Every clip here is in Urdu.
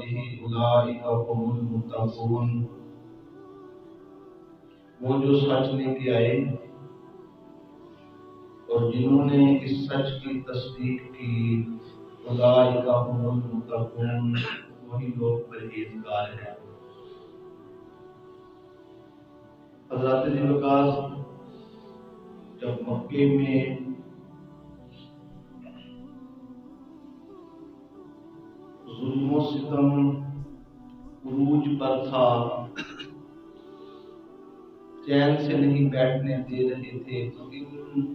به اولئک هم المتقون۔ وہ جو سچ لے کے آئے اور جنہوں نے اس سچ کی تصدیق کی، اولئک هم المتقون، وہی لوگ پرہیزگار ہیں۔ حضرت ذی الوقاص جب مکے میں ظلم و ستم عروج پر تھا، چین سے نہیں بیٹھنے دے رہے تھے، تو ان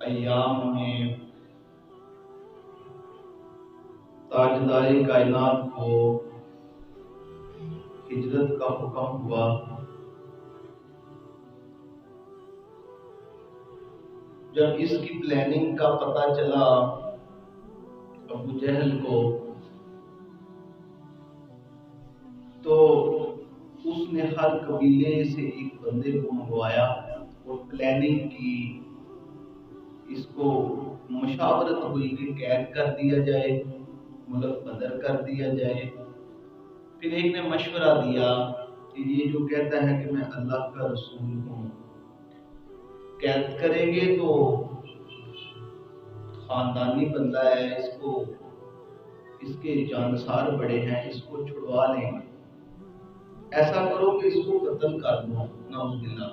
ایام میں تاجدار کائنات کو ہجرت کا حکم ہوا۔ جب اس کی پلاننگ کا پتہ چلا ابو جہل کو، تو اس نے ہر قبیلے سے ایک بندے کو منگوایا اور پلاننگ کی، اس کو مشاورت ہوئی کہ قید کر دیا جائے، ملک بدر کر دیا جائے۔ پھر ایک نے مشورہ دیا کہ یہ جو کہتا ہے کہ میں اللہ کا رسول ہوں، قید کریں گے تو خاندانی بندہ ہے، اس کے جانسار بڑے ہیں، اس کو چھڑوا لیں گے، ایسا کرو کہ اس کو قتل کر دو، نعوذ باللہ۔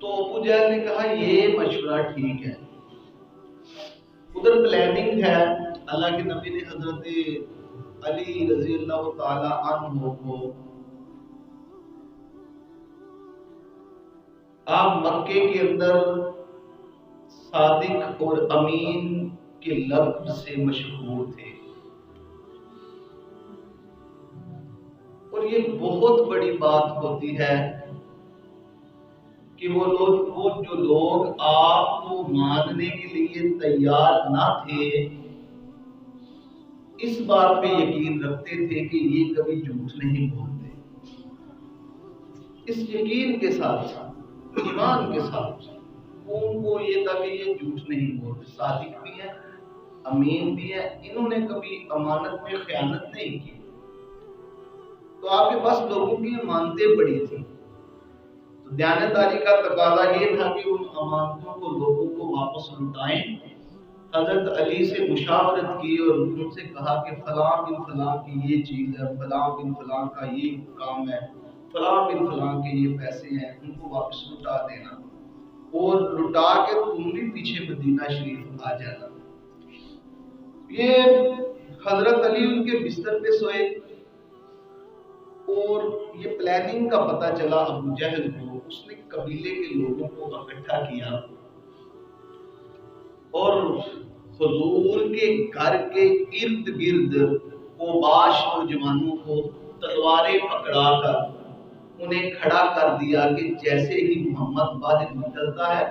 تو ابو جہل نے کہا یہ مشورہ ٹھیک ہے۔ ادھر پلاننگ ہے، اللہ کے نبی نے حضرت علی رضی اللہ تعالی عنہ کو آپ مکے کے اندر صادق اور امین کے لقب سے مشہور تھے، اور یہ بہت بڑی بات ہوتی ہے کہ وہ جو لوگ آپ کو ماننے کے لیے تیار نہ تھے، اس بات پہ یقین رکھتے تھے کہ یہ کبھی جھوٹ نہیں بولتے۔ اس یقین کے ساتھ ایمان کے ساتھ ان کو یہ تھا کہ یہ جھوٹ نہیں بولتے، صادق بھی ہیں، امین بھی ہیں، انہوں نے کبھی امانت میں خیانت نہیں کی۔ تو آپ کے پاس لوگوں کی امانتیں بڑی تھیں، تو دیانتداری کا تقاضا یہ تھا کہ ان امانتوں کو لوگوں کو واپس لوٹائیں۔ حضرت علی سے مشاورت کی اور ان سے کہا کہ فلاں بن فلاں کی یہ چیز ہے، فلاں بن فلاں کا یہ کام ہے، فلاں بن فلاں کے یہ پیسے ہیں، ان کو واپس لوٹا دینا، اور لوٹا کے تم بھی پیچھے مدینہ شریف آ جانا۔ یہ حضرت علی ان کے بستر پہ سوئے، اور یہ پلاننگ کا پتہ چلا ابو جہل کو۔ اس نے قبیلے کے لوگوں کو اکٹھا کیا اور حضور کے گھر کے ارد گرد اوباش نوجوانوں کو تلواریں پکڑا کر انہیں کھڑا کر دیا کہ جیسے ہی محمد باہر نکلتا ہے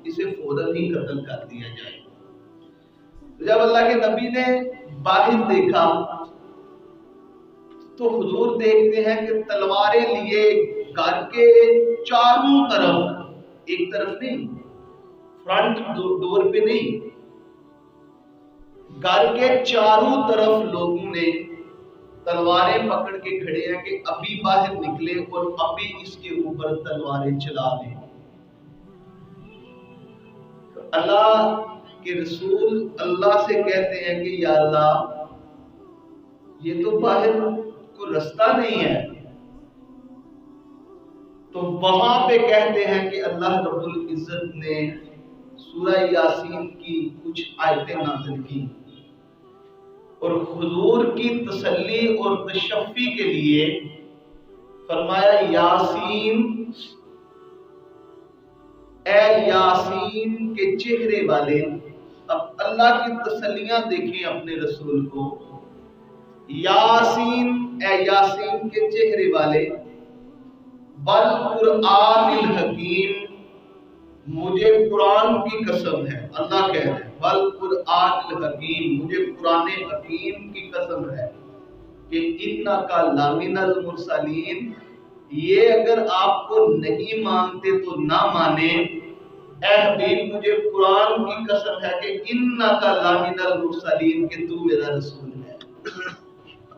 اسے فوراً ہی قتل کر دیا جائے۔ جب اللہ کے نبی نے باہر دیکھا تو حضور دیکھتے ہیں کہ تلواریں لیے گھر کے چاروں طرف، ایک طرف نہیں، فرنٹ ڈور پہ نہیں، گھر کے چاروں طرف لوگوں نے تلواریں پکڑ کے کھڑے ہیں کہ ابھی باہر نکلے اور ابھی اس کے اوپر تلواریں چلا دیں۔ اللہ کے رسول اللہ سے کہتے ہیں کہ یا اللہ، یہ تو باہر کوئی رستہ نہیں ہے۔ تو وہاں پہ کہتے ہیں کہ اللہ رب العزت نے سورہ یاسین کی کچھ آیتیں نازل کی، اور حضور کی تسلی اور تشفی کے لیے فرمایا یاسین، اے یاسین کے چہرے والے۔ اب اللہ کی تسلیاں دیکھیں اپنے رسول کو، یاسین، اے یاسین کے چہرے والے، والقرآن الحکیم، مجھے قرآن کی قسم ہے، اللہ کہہ رہے ہیں والقرآن الحکیم، مجھے قرآن حکیم کی قسم ہے کہ انکا لمن المرسلین، یہ اگر آپ کو نہیں مانتے تو نہ مانے، اے حبیب مجھے قرآن کی قسم ہے کہ انکا لمن المرسلین، کہ تو میرا رسول ہے۔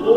100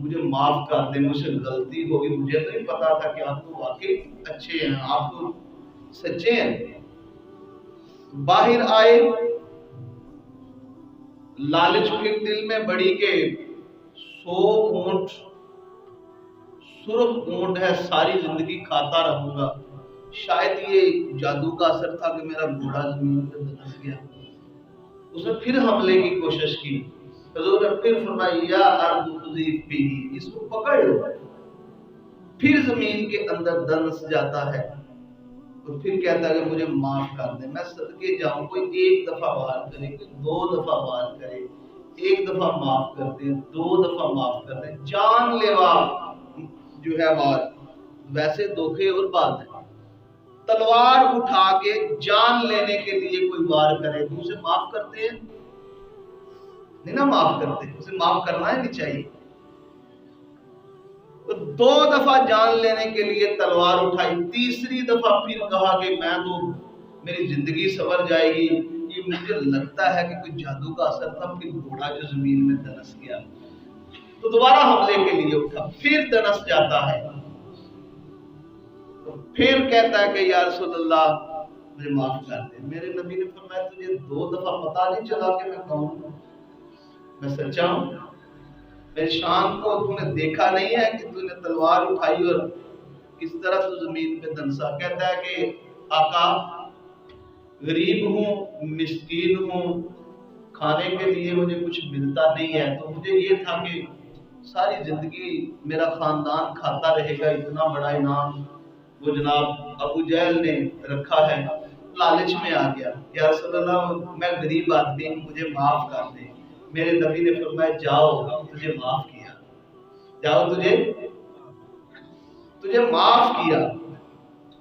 مجھے معاف کر دیں، مجھ سے غلطی ہوگی، مجھے تو نہیں پتا تھا کہ آپ تو واقعی اچھے ہیں، آپ تو سچے ہیں۔ باہر آئے، لالچ پھر دل میں بڑی کہ 100 اونٹ، سرخ اونٹ ہے، ساری زندگی کھاتا رہوں گا۔ شاید یہ جادو کا اثر تھا کہ میرا گھوڑا زمین پہ دھنس گیا۔ اس نے پھر حملے کی کوشش کی، حضور نے پھر فرمایا یا ارض خذی فی، اس کو پکڑ لو۔ پھر زمین کے اندر دنس جاتا ہے اور پھر کہتا ہے کہ مجھے معاف کر دیں، میں صدقے جاؤں، کوئی ایک دفعہ وار کرے، کوئی 2 دفعہ وار کرے، ایک دفعہ معاف کر دیں، 2 دفعہ معاف کر دیں، جان لیوا جو ہے وار۔ ویسے دھوکے اور بات ہے، تلوار اٹھا کے جان لینے کے لیے کوئی وار کرے تو اسے معاف کرتے ہیں؟ نہیں نا معاف کرتے، اسے معاف کرنا ہی نہیں چاہیے۔ 2 دفعہ جان لینے کے لیے تلوار اٹھائی، تیسری دفعہ پھر کہا کہ میں تو میری زندگی سنور جائے گی، یہ مجھے لگتا ہے کہ کوئی جادو کا اثر تھا، پھر گھوڑا جو زمین میں دنس گیا۔ تو دوبارہ حملے کے لیے اٹھا، پھر دنس جاتا ہے، تو پھر کہتا ہے کہ یا رسول اللہ مجھے معاف کر دے۔ میرے نبی نے فرمایا تجھے 2 دفعہ پتا نہیں چلا کہ میں کون ہوں؟ میں سچا ہوں، میری شان کو تو نے دیکھا نہیں ہے کہ تو نے تلوار اٹھائی اور کس طرح سے زمین پہ دنسا۔ کہتا ہے کہ آقا غریب ہوں، مسکین ہوں، کھانے کے لیے مجھے کچھ ملتا نہیں ہے، تو مجھے یہ تھا کہ ساری زندگی میرا خاندان کھاتا رہے گا، اتنا بڑا انعام وہ جناب ابو جہل نے رکھا ہے، لالچ میں آ گیا۔ یا رسول اللہ میں غریب آدمی ہوں، مجھے معاف کر دیں۔ میرے نبی نے فرمایا جاؤ تجھے معاف کیا، جاؤ تجھے معاف کیا۔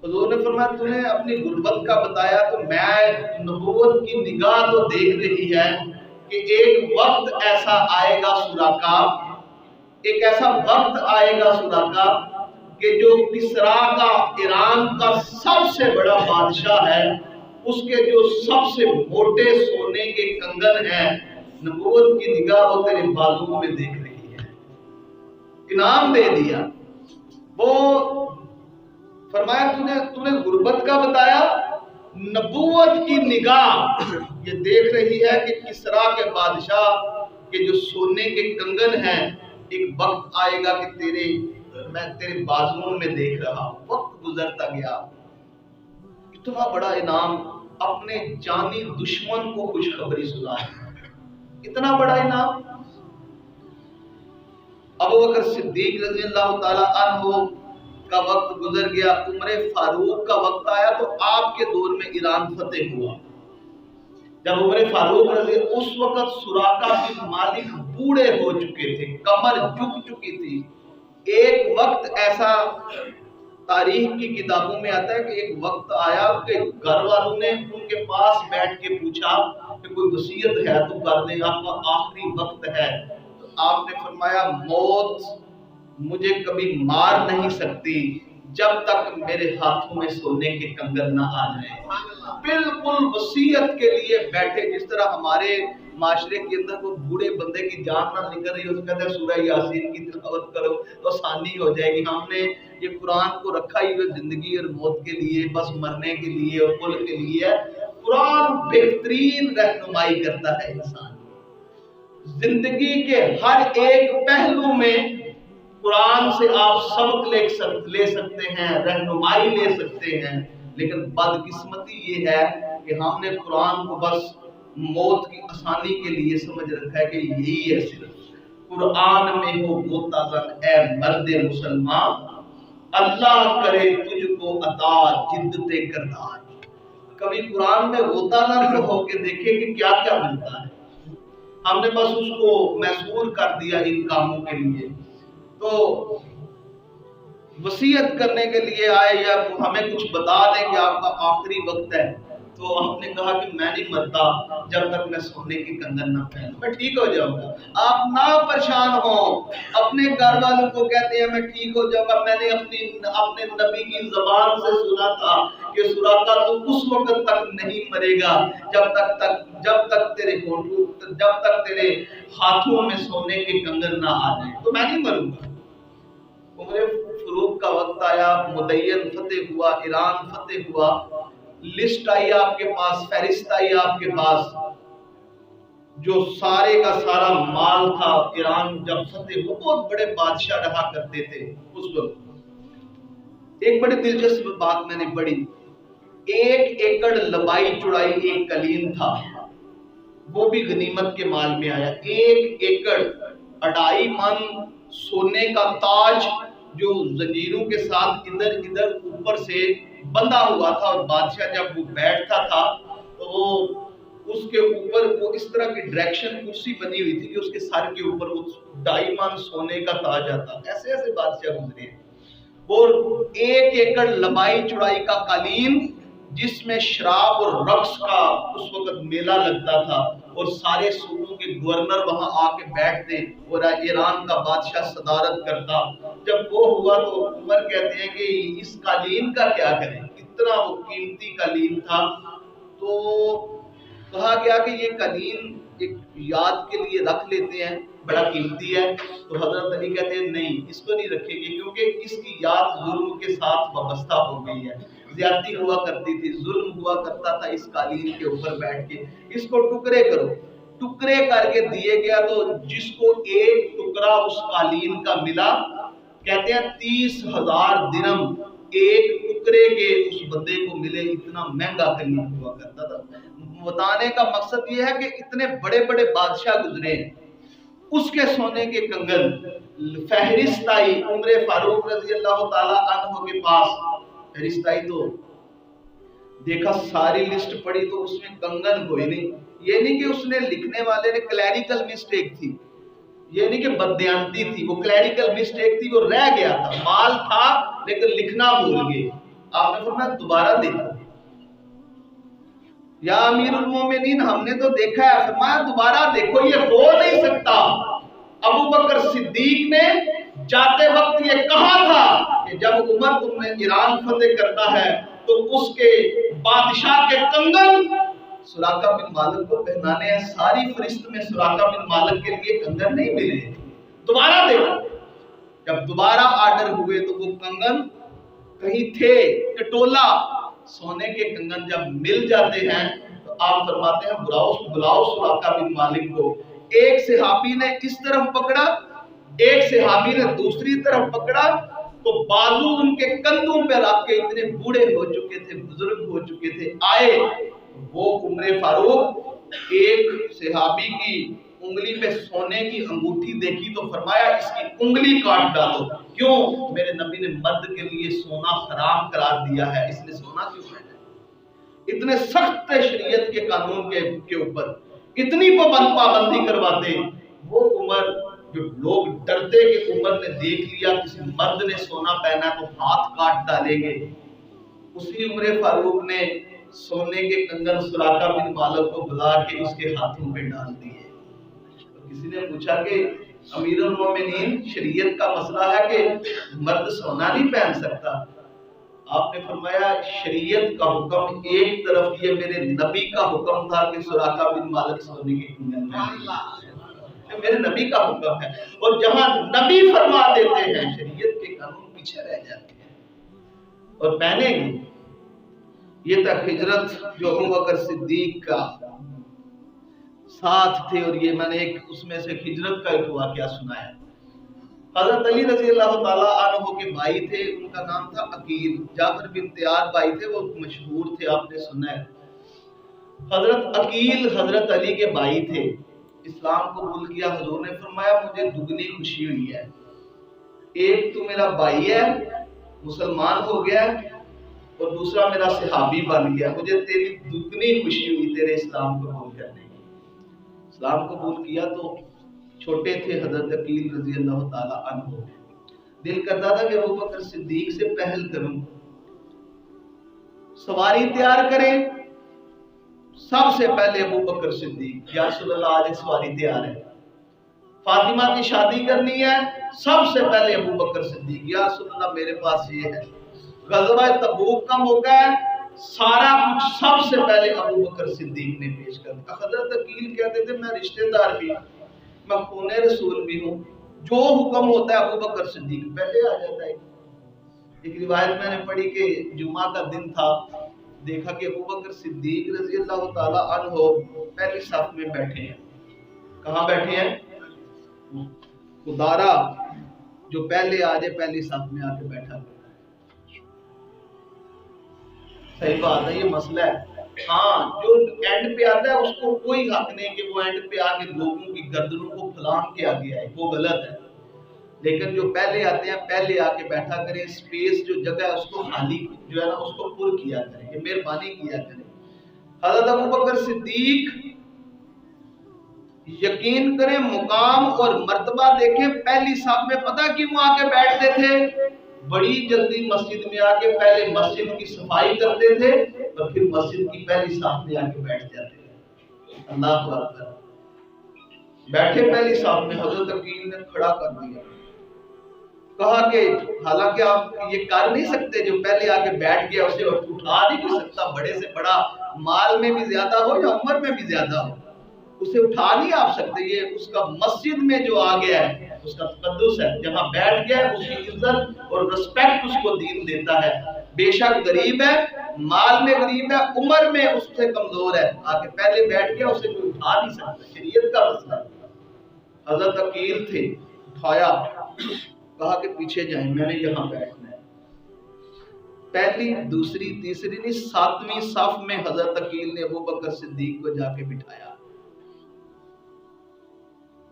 حضور نے فرمایا تو نے اپنی غربت کا بتایا، تو میں نبوت کی نگاہ تو دیکھ رہی ہے کہ ایک وقت ایسا آئے گا سراقا، ایک ایسا وقت آئے گا سراقا کہ جو کسرا کا ایران کا سب سے بڑا بادشاہ ہے، اس کے جو سب سے موٹے سونے کے کنگن ہیں، نبوت کی نگاہ وہ تیرے بازوؤں میں دیکھ رہی ہے، انعام دے دیا۔ وہ فرمایا تو نے غربت کا بتایا، نبوت کی نگاہ یہ دیکھ رہی ہے کہ کسرا کے بادشاہ کے جو سونے کے کنگن ہیں، ایک وقت آئے گا کہ میں تیرے بازوؤں میں دیکھ رہا ہوں۔ وقت گزرتا گیا، اتنا بڑا انعام، اپنے جانی دشمن کو خوشخبری سنائی، اتنا بڑا انعام۔ ابو بکر صدیق رضی اللہ تعالی عنہ کا وقت گزر گیا، عمر فاروق کا وقت آیا، تو آپ کے دور میں ایران فتح ہوا۔ جب عمر فاروق رضی، اس وقت سراقہ بن مالک بوڑھے ہو چکے تھے، کمر جھک چکی تھی۔ ایک وقت ایسا تاریخ کی کتابوں میں آتا ہے کہ ایک وقت آیا کہ گھر والوں نے ان کے پاس بیٹھ کے پوچھا کہ کوئی وصیت ہے تو کر دیں، آپ کا آخری وقت ہے۔ تو آپ نے فرمایا موت مجھے کبھی مار نہیں سکتی جب تک میرے ہاتھوں میں سونے کے کنگن نہ آ جائیں۔ بالکل وصیت کے لیے بیٹھے، جس طرح ہمارے معاشرے کے اندر کوئی بوڑھے بندے کی جان نہ نکل رہی ہے، اس کہتے ہیں سورہ یاسین کی تلاوت کرو تو آسانی ہو جائے گی۔ ہم نے یہ قرآن کو رکھا ہی زندگی اور موت کے لیے، بس مرنے کے لیے اور کل کے لیے۔ قرآن بہترین رہنمائی کرتا ہے انسان زندگی کے ہر ایک پہلو میں۔ قرآن سے آپ سبق لے سکتے ہیں، رہنمائی لے سکتے ہیں، لیکن بدقسمتی یہ ہے کہ ہم نے قرآن کو بس موت کی آسانی کے لیے سمجھ رکھا ہے کہ یہی ہے صرف۔ قرآن میں ہو غوطہ زن اے مرد مسلمان، اللہ کرے تجھ کو عطا جدت کردار۔ کبھی قرآن میں غوطہ زن ہو کے دیکھیں کہ کیا کیا ملتا ہے۔ ہم نے بس اس کو محصور کر دیا ان کاموں کے لیے۔ تو وصیت کرنے کے لیے آئے یا ہمیں کچھ بتا دیں کہ آپ کا آخری وقت ہے، تو آپ نے کہا کہ میں نہیں مرتا جب تک میں سونے کی کنگن نہ پہنوں، میں ٹھیک ہو جاؤں گا۔ آپ نہ پریشان ہوں، اپنے گھر والوں کو کہتے ہیں میں ٹھیک ہو جاؤں گا، میں نے اپنے نبی کی زبان سے سنا تھا کہ سراقہ تو اس وقت تک نہیں مرے گا جب تک تیرے ہونٹوں، جب تک تیرے ہاتھوں میں سونے کے کنگن نہ آ جائیں، تو میں نہیں مروں گا۔ عمر فاروق کا وقت آیا، مدین فتح ہوا، ایران فتح ہوا، لسٹ آئی آپ کے پاس، فہرست آئی آپ کے پاس، جو سارے کا سارا مال تھا ایران جب فتح ہوا، بہت بڑے بادشاہ رہا کرتے تھے اس وقت۔ ایک بڑی دلچسپ بات میں نے پڑھی، 1 ایکڑ لمبائی چوڑائی ایک قلین تھا، وہ بھی غنیمت کے مال میں آیا۔ 1 ایکڑ 2.5 من سونے کا تاج جو زنجیروں کے ساتھ ادھر ادھر اوپر سے بندھا ہوا تھا، اور بادشاہ جب وہ بیٹھتا تھا تو وہ اس کے اوپر وہ اس طرح کی ڈائریکشن کرسی بنی ہوئی تھی کہ اس کے سر کے اوپر وہ 2.5 من سونے کا تاج آتا۔ ایسے ایسے بادشاہ گزرے ہیں۔ اور 1 ایکڑ لمبائی چوڑائی کا قالین جس میں شراب اور رقص کا اس وقت میلہ لگتا تھا، اور سارے صوبوں کے گورنر وہاں آ کے بیٹھتے اور ایران کا بادشاہ صدارت کرتا۔ جب وہ ہوا تو عمر کہتے ہیں کہ اس قالین کا کیا کریں، اتنا وہ قیمتی قالین تھا۔ تو کہا گیا کہ یہ قالین ایک یاد کے لیے رکھ لیتے ہیں، بڑا قیمتی ہے۔ تو حضرت علی کہتے ہیں نہیں، اس کو نہیں رکھیں گے، کیونکہ اس کی یاد ظلم کے ساتھ وابستہ ہو گئی ہے۔ زیادتی ہوا کرتی تھی، ظلم ہوا کرتا تھا اس قالین کے اوپر بیٹھ کے، اس کو ٹکڑے کرو۔ ٹکڑے کر کے دیے گیا، تو جس کو ایک ٹکڑا اس قالین کا ملا، کہتے ہیں 30,000 درہم ایک ٹکڑے کے اس بندے کو ملے، اتنا مہنگا قالین ہوا کرتا تھا۔ بتانے کا مقصد یہ ہے کہ اتنے بڑے بڑے بادشاہ گزرے ہیں، اس کے سونے کے کنگن۔ فہرست آئی عمر فاروق رضی اللہ تعالی عنہ کے پاس، فہرست آئی تو دیکھا، ساری لسٹ پڑھی تو اس میں کنگن کوئی نہیں۔ یہ نہیں کہ اس نے لکھنے والے نے کلیریکل مسٹیک تھی، یہ نہیں کہ بددیانتی تھی، وہ کلیریکل مسٹیک تھی، وہ رہ گیا تھا، مال تھا لیکن لکھنا بھول گئے۔ آپ نے فرمایا دوبارہ دیکھو۔ یا امیر المومنین ہم نے تو دیکھا ہے، فرمایا دوبارہ دیکھو، یہ ہو نہیں سکتا۔ ابو بکر صدیق نے جاتے وقت یہ کہا تھا کہ جب عمر تم نے ایران فتح کرنا ہے تو اس کے بادشاہ کے کنگن سراقہ بن مالک کو پہنانے ہیں۔ ساری فہرست میں سراقہ بن مالک کے لیے کنگن نہیں ملے، دوبارہ دیکھو۔ جب دوبارہ آرڈر ہوئے تو وہ کنگن کہیں تھے، کٹولا سونے کے کنگن جب مل جاتے ہیں تو آپ فرماتے ہیں بلاؤ سراقہ بن مالک کو۔ ایک صحابی نے اس طرف پکڑا، ایک صحابی نے دوسری طرف پکڑا، تو بازو ان کے کندھوں پہ رکھ کے، اتنے بوڑھے ہو چکے تھے، بزرگ ہو چکے تھے، آئے۔ وہ عمر فاروق ایک صحابی کی انگلی پہ سونے کی انگوٹھی دیکھی تو فرمایا اس کی انگلی کاٹ ڈالو۔ کیوں؟ میرے نبی نے مرد کے لیے سونا حرام قرار دیا ہے، اس نے سونا کیوں پہنا ہے؟ اتنے سخت شریعت کے قانون کے اوپر اتنی پابندی کرواتے وہ عمر، جو لوگ ڈرتے کہ عمر نے دیکھ لیا کسی مرد نے سونا پہنا تو ہاتھ کاٹ ڈالیں گے، اسی عمر فاروق نے سونے کے کنگن سراقہ بن مالک کو بلا کے اس کے ہاتھوں پہ ڈال دیے۔ کسی نے پوچھا کہ امیر المومنین شریعت کا مسئلہ ہے کہ مرد سونا نہیں پہن سکتا، آپ نے فرمایا شریعت کا حکم ایک طرف، یہ میرے نبی کا حکم تھا کہ سراقہ بن مالک سونے کے کنگن پہنے، میرے نبی کا حکم ہے۔ اور جہاں نبی فرما دیتے ہیں شریعت کے قانون پیچھے رہ جاتے ہیں اور پہنے گی۔ یہ تک ہجرت جو ابو بکر صدیق کا ساتھ تھے، اور یہ میں نے اس میں سے ہجرت کا ایک واقعہ سنایا۔ حضرت علی رضی اللہ تعالیٰ عنہ کے بھائی تھے، ان کا نام تھا عقیل، جعفر بن تیار بھائی تھے، وہ مشہور تھے، آپ نے سنا ہے۔ حضرت عقیل حضرت علی کے بھائی تھے، اسلام قبول کیا، حضور نے فرمایا مجھے دگنی خوشی ہوئی ہے، ایک تو میرا بھائی ہے مسلمان ہو گیا اور دوسرا میرا صحابی بن گیا، مجھے تیری دگنی خوشی ہوئی تیرے اسلام قبول کرنے کی۔ اسلام قبول کیا تو چھوٹے تھے حضرت عقیل رضی اللہ تعالی عنہ، دل کرتا تھا کہ ابو بکر صدیق سے پہل کروں، سواری تیار کریں، سب سے پہلے ابو بکر صدیق، یا رسول اللہ آج سواری تیار ہے، فاطمہ کی شادی کرنی ہے، سب سے پہلے ابو بکر صدیق، یا رسول اللہ میرے پاس یہ ہے، غزوہ تبوک کا موقع ہے، سارا کچھ سب سے پہلے ابو بکر صدیق نے پیش کر دیا۔ حضرت عقیل کہتے تھے میں رشتہ دار بھی ہوں، میں خون رسول بھی ہوں، جو حکم ہوتا ہے ابو بکر صدیق پہلے آ جاتا ہے۔ ایک روایت میں نے پڑھی کہ جمعہ کا دن تھا، دیکھا کہ ابو بکر صدیق رضی اللہ تعالی عنہ پہلی صف میں بیٹھے ہیں۔ کہاں بیٹھے ہیں؟ خدارا جو پہلے آ جائے پہلی صف میں آ کے بیٹھا ہے۔ صحیح بات ہے، یہ مسئلہ ہے۔ ہاں جو اینڈ پہ آتا ہے اس کو کوئی حق نہیں کہ وہ اینڈ پہ آ کے لوگوں کی گردنوں کو پھلانگ کے آگے آئے، وہ غلط ہے۔ لیکن جو پہلے آتے ہیں پہلے آ کے بیٹھا کریں، سپیس جو جگہ ہے اس کو خالی جو ہے نا اس کو پر کیا کریں، یہ مہربانی کیا کریں۔ حضرت ابو بکر صدیق یقین کریں مقام اور مرتبہ دیکھیں، پہلی صف میں پتہ کیوں آ کے بیٹھتے تھے؟ بڑی جلدی مسجد میں آ کے پہلے مسجد کی صفائی کرتے تھے اور پھر مسجد کی پہلی صف میں آ کے بیٹھ جاتے تھے۔ اللہ اکبر، بیٹھے پہلی صف میں، حضرت عقیل نے کھڑا کر دیا، کہا کہ حالانکہ آپ یہ کر نہیں سکتے، جو پہلے آ کے بیٹھ گیا اسے اٹھا نہیں سکتا، بڑے سے بڑا مال میں بھی زیادہ ہو یا عمر میں بھی زیادہ ہو، اسے اٹھا نہیں آپ سکتے، یہ اس کا مسجد میں جو آ گیا ہے اس کا تقدس ہے، جہاں بیٹھ گیا اس کی عزت اور رسپیکٹ اس کو دین دیتا ہے۔ بے شک غریب ہے، مال میں غریب ہے، عمر میں اس سے کمزور ہے، آ کے پہلے بیٹھ گیا اسے کوئی اٹھا نہیں سکتا، شریعت کا مسئلہ ہے۔ حضرت عقیل تھے، اٹھایا، کہا کہ پیچھے جائیں، میں نے یہاں بیٹھنا ہے۔ پہلی دوسری تیسری نہیں، ساتویں صف میں حضرت عقیل نے ابو بکر صدیق کو جا کے بٹھایا۔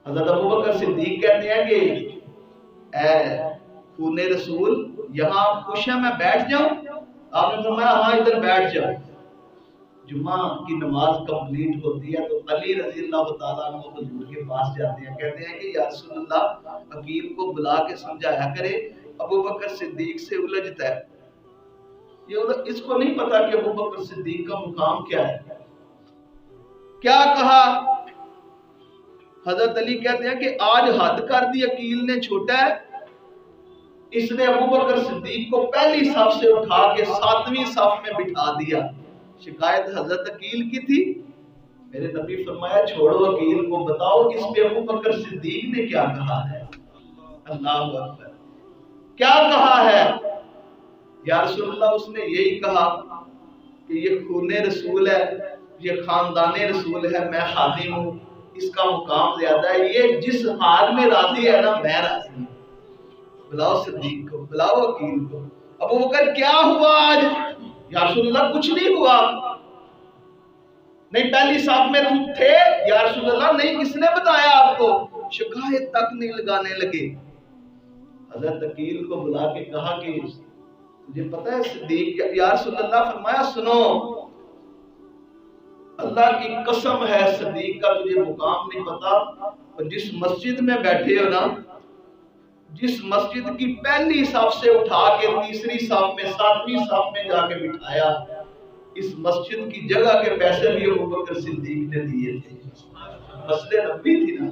حضرت ابو بکر صدیق کہتے ہیں کہ اے خون رسول یہاں خوش ہے میں بیٹھ جاؤں؟ آپ نے فرمایا ہاں ادھر بیٹھ جاؤ۔ جمعہ کی نماز کمپلیٹ ہوتی ہے تو علی رضی اللہ تعالیٰ عنہ حضور کے پاس جاتے ہیں، کہتے ہیں کہ یا رسول اللہ عقیل کو بلا کے سمجھایا کرے، ابو بکر صدیق سے الجھتا ہے، یہ اس کو نہیں پتا کہ ابو بکر صدیق کا مقام کیا ہے۔ کیا کہا؟ حضرت علی کہتے ہیں کہ آج حد کر دی، عقیل نے چھوٹا ہے، اس نے ابو بکر صدیق کو پہلی صف سے اٹھا کے ساتویں صف میں بٹھا دیا۔ شکایت حضرت عقیل کی تھی، میرے نبی فرمایا چھوڑو عقیل کو، بتاؤ اس پہ ابو بکر صدیق نے کیا کہا ہے؟ اللہ اکبر، کیا کہا ہے؟ یا رسول اللہ اس نے یہی کہا کہ یہ خون رسول ہے، یہ خاندان رسول ہے، میں خادم ہوں، اس کا مقام زیادہ ہے، یہ جس حال میں راضی ہے نا میں راضی ہوں۔ بلاؤ صدیق کو، بلاؤ عقیل کو۔ ابو بکر کیا ہوا آج؟ یا رسول اللہ کچھ نہیں ہوا۔ نہیں پہلی صف میں تم تھے؟ یا رسول اللہ نہیں، کس نے بتایا آپ کو؟ شکایت تک نہیں لگانے لگے۔ حضرت عقیل کو بلا کے کہا کہ تجھے پتہ ہے صدیق؟ یا رسول اللہ فرمایا سنو، اللہ کی قسم ہے صدیق کا تجھے مقام نہیں پتا، اور جس مسجد میں بیٹھے ہو نا، جس مسجد کی پہلی صف سے اٹھا کے تیسری صف میں ساتویں صف میں جا کے بٹھایا، اس مسجد کی جگہ کے پیسے بھی ابو بکر صدیق نے دیے تھے، مسجد نبی تھی نا،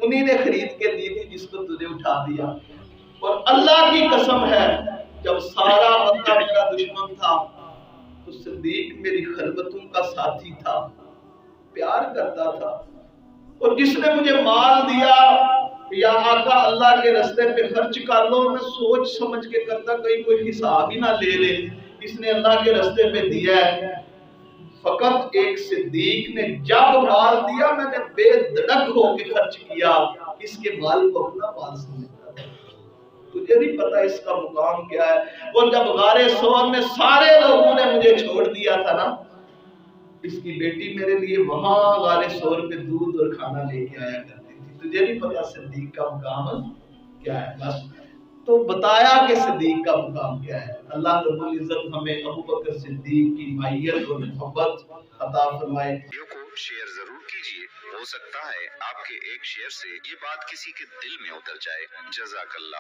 انہی نے خرید کے دی تھی جس کو تجھے اٹھا دیا۔ اور اللہ کی قسم ہے جب سارا مکہ میرا دشمن تھا تو صدیق میری خلوتوں کا ساتھی تھا، پیار کرتا تھا، اور جس نے مجھے مال دیا یا آقا اللہ کے راستے پہ خرچ کر لو، میں سوچ سمجھ کے کرتا، کہیں کوئی حساب ہی نہ لے لے، اس نے اللہ کے راستے پہ دیا ہے۔ فقط ایک صدیق نے جب مال دیا میں نے بے دھڑک ہو کے خرچ کیا، اس کے مال کو اپنا مال سمجھتا تھا۔ تجھے نہیں پتا اس کا مقام کیا ہے۔ اور جب غار ثور میں سارے لوگوں نے مجھے چھوڑ دیا تھا نا، اس کی بیٹی میرے لیے وہاں غار ثور پہ دودھ اور کھانا لے کے آیا کرتی تھی۔ تجھے نہیں پتا صدیق کا مقام کیا ہے؟ بس تو بتایا کہ صدیق کا مقام کیا ہے۔ اللہ رب العزت ہمیں ابو بکر صدیق کی معیت اور محبت عطا فرمائے۔ ویڈیو کو شیئر ضرور کیجئے، ہو سکتا ہے آپ کے ایک شیئر سے یہ بات کسی کے دل میں اتر جائے۔ جزاک اللہ۔